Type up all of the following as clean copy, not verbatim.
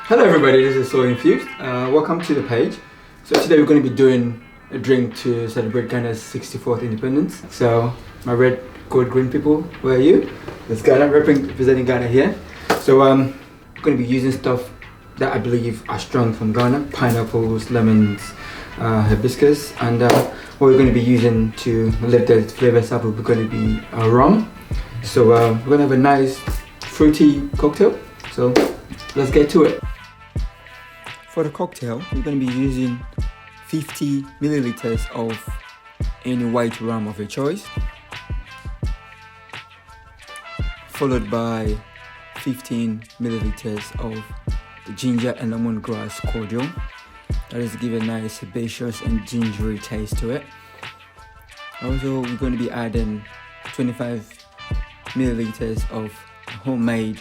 Hello everybody, this is sooinfused. Welcome to the page. So today we're going to be doing a drink to celebrate Ghana's 64th independence. So my red, gold, green people, where are you? It's Ghana, representing Ghana here. So we're going to be using stuff that I believe are strong from Ghana. Pineapples, lemons, hibiscus, and what we're going to be using to lift the flavors up is going to be rum. So we're going to have a nice fruity cocktail. So let's get to it. For the cocktail, we're going to be using 50 milliliters of any white rum of your choice, followed by 15 milliliters of the ginger and lemongrass cordial. That is to give a nice herbaceous and gingery taste to it. Also, we're going to be adding 25 milliliters of homemade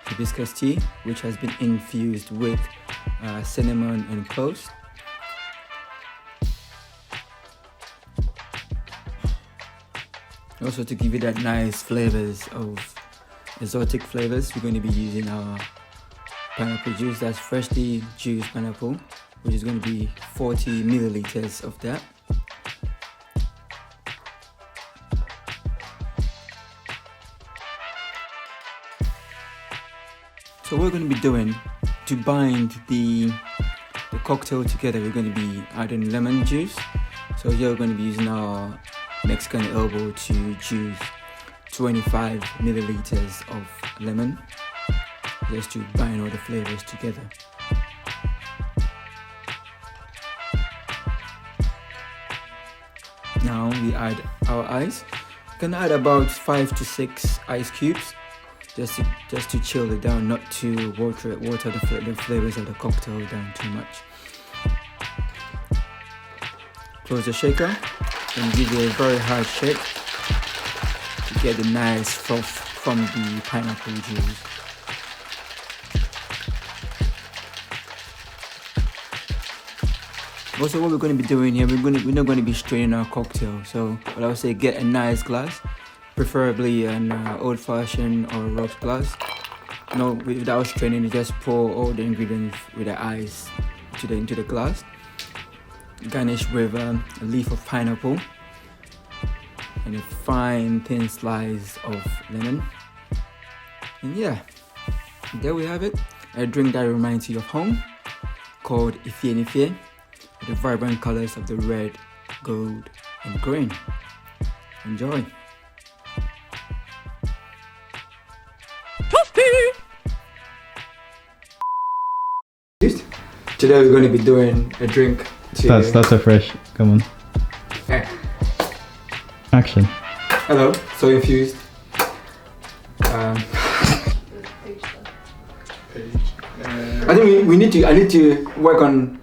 hibiscus tea, which has been infused with cinnamon and cloves. Also, to give you that nice flavors of exotic flavors, we're going to be using our pineapple juice. That's freshly juiced pineapple, which is going to be 40 milliliters of that. So what we're going to be doing to bind the cocktail together, we're going to be adding lemon juice. So here we're going to be using our Mexican elbow to juice 25 milliliters of lemon, just to bind all the flavors together. Now we add our ice. You can add about 5 to 6 ice cubes, just to chill it down, not to water the flavors of the cocktail down too much. Close the shaker and give it a very hard shake to get the nice froth from the pineapple juice. Also, what we're going to be doing here, we're not going to be straining our cocktail. So what I would say, get a nice glass, preferably an old-fashioned or rocks glass. No, without straining, you just pour all the ingredients with the ice into the glass. Garnish with a leaf of pineapple and a fine thin slice of lemon. And yeah, there we have it. A drink that reminds you of home, called Efie, with the vibrant colors of the red, gold, and green. Enjoy. Today we're going to be doing a drink to... That's a fresh, come on. Okay. Action. Hello, sooinfused. I think I need to work on